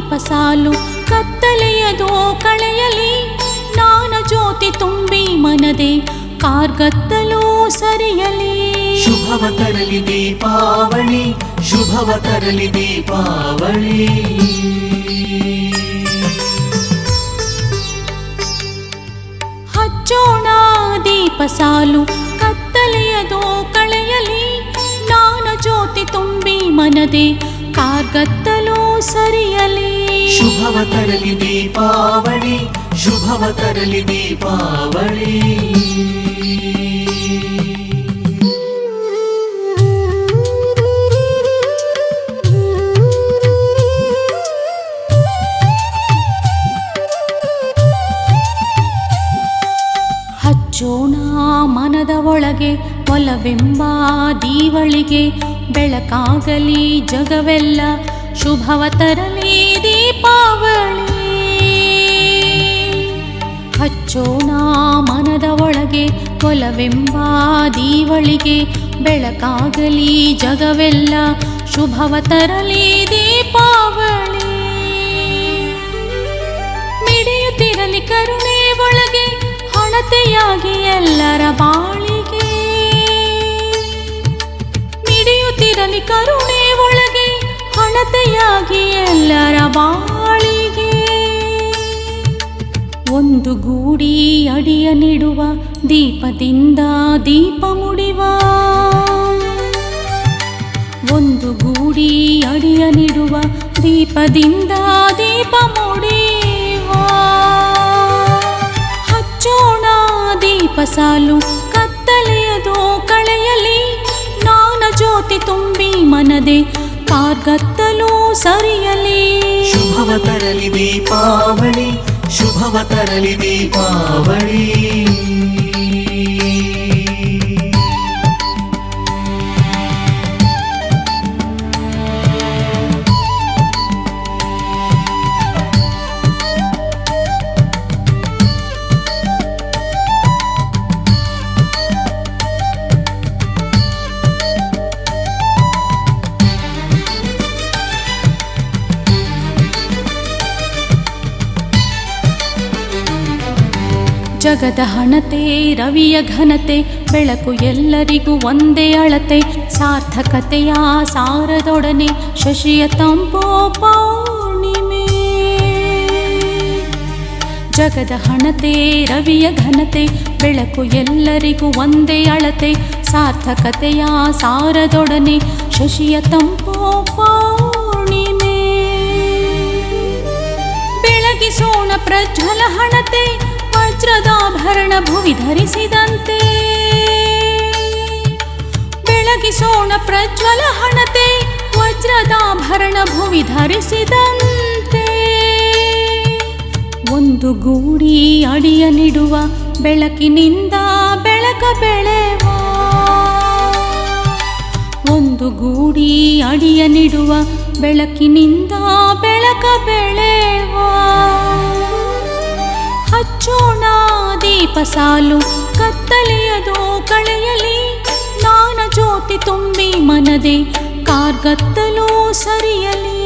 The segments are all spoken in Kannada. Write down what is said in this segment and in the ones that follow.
ದೀಪ ಸಾಲು ಕತ್ತಲೆಯದೋ ಕಳೆಯಲಿ ಜ್ಞಾನ ಜ್ಯೋತಿ ತುಂಬಿ ಮನದೆ ಕಾರ್ಗತ್ತಲೋ ಸರಿಯಲಿ. ಶುಭವ ತರಲಿ ದೀಪಾವಳಿ, ಶುಭವ ತರಲಿ ದೀಪಾವಳಿ. ಹಚ್ಚೋಣ ದೀಪ ಸಾಲು ಕತ್ತಲೆಯದೋ ಕಳೆಯಲಿ ಜ್ಞಾನ ಜ್ಯೋತಿ ತುಂಬಿ ಮನದೆ ಕಾರ್ಗತ್ತಲೋ ಸರಿಯಲಿ. ಶುಭವ ತರಲಿ ದೀಪಾವಳಿ, ಶುಭವ ತರಲಿ ದೀಪಾವಳಿ. ಹಚ್ಚೋಣ ಮನದ ಒಳಗೆ ಒಲವೆಂಬ ದೀವಳಿಗೆ ಬೆಳಕಾಗಲಿ ಜಗವೆಲ್ಲ ಶುಭವ ತರಲಿ ದೀಪಾವಳಿ. ಹಚ್ಚೋಣ ಮನದ ಒಳಗೆ ಒಲವೆಂಬ ದೀವಳಿಗೆ ಬೆಳಕಾಗಲಿ ಜಗವೆಲ್ಲ ಶುಭವ ತರಲಿ ದೀಪಾವಳಿ. ಮಿಡಿಯುತ್ತಿರಲಿ ಕರುಣೆ ಒಳಗೆ ಹಣತೆಯಾಗಿ ಎಲ್ಲರ ಬಾಳಿಗೆ, ಮಿಡಿಯುತ್ತಿರಲಿ ಕರುಣೆ ಒಳಗೆ ಹಣತೆಯಾಗಿ ಎಲ್ಲರ ಬಾಳಿಗೆ. ಒಂದು ಗೂಡಿ ಅಡಿಯ ನೀಡುವ ದೀಪದಿಂದ ದೀಪ ಮುಡಿವ, ಒಂದು ಗೂಡಿ ಅಡಿಯ ನೀಡುವ ದೀಪದಿಂದ ದೀಪ ಮುಡಿವ. ಹಚ್ಚೋಣ ದೀಪ ಸಾಲು ಕತ್ತಲೆಯದೋ ಕಳೆಯಲಿ ಜ್ಞಾನ ಜ್ಯೋತಿ ತುಂಬಿ ಮನದೆ ಕಾರ್ಗತ್ತಲೋ ಸರಿಯಲಿ. ಶುಭವ ತರಲಿ ದೀಪಾವಳಿ, ಶುಭವ ತರಲಿ ದೀಪಾವಳಿ. ಜಗದ ಹಣತೆ ರವಿಯ ಘನತೆ ಬೆಳಕು ಎಲ್ಲರಿಗೂ ಒಂದೇ ಅಳತೆ ಸಾರ್ಥಕತೆಯ ಸಾರದೊಡನೆ ಶಶಿಯ ತಂಪೋ ಪೌರ್ಣಿಮೆ. ಜಗದ ಹಣತೆ ರವಿಯ ಘನತೆ ಬೆಳಕು ಎಲ್ಲರಿಗೂ ಒಂದೇ ಅಳತೆ ಸಾರ್ಥಕತೆಯ ಸಾರದೊಡನೆ ಶಶಿಯ ತಂಪೋ ಪೌರ್ಣಿಮೆ. ಬೆಳಗಿಸೋಣ ಪ್ರಜ್ವಲ ಹಣತೆ ವಜ್ರದಾಭರಣ ಭುವಿ ಧರಿಸಿದಂತೆ, ಬೆಳಗಿಸೋಣ ಪ್ರಜ್ವಲ ಹಣತೆ ವಜ್ರದಾಭರಣ ಭುವಿ ಧರಿಸಿದಂತೆ. ಒಂದು ಗೂಡಿ ಅಡಿಯ ನೀಡುವ ಬೆಳಕಿನಿಂದ ಬೆಳಕ ಬೆಳೆವ, ಒಂದು ಗೂಡಿ ಅಡಿಯ ನೀಡುವ ಬೆಳಕಿನಿಂದ ಬೆಳಕ ಬೆಳೆವ. ಹಚ್ಚೋಣ ದೀಪ ಸಾಲು ಕತ್ತಲೆಯದೋ ಕಳೆಯಲಿ ಜ್ಞಾನ ಜ್ಯೋತಿ ತುಂಬಿ ಮನದೆ ಕಾರ್ಗತ್ತಲೋ ಸರಿಯಲಿ.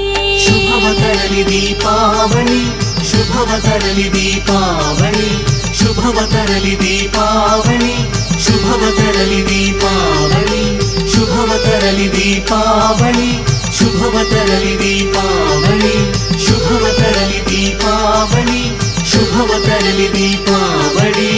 ಶುಭವ ತರಲಿ ದೀಪಾವಳಿ, ಶುಭವ ತರಲಿ ದೀಪಾವಳಿ. ಶುಭವ ತರಲಿ ದೀಪಾವಳಿ, ಶುಭವ ತರಲಿ ದೀಪಾವಳಿ. ಶುಭವ ತರಲಿ ದೀಪಾವಳಿ, ಶುಭವ ತರಲಿ ದೀಪಾವಳಿ. ಶುಭವ ತರಲಿ ದೀಪಾವಳಿ, ಶುಭವ ತರಲಿ ದೀಪಾವಳಿ.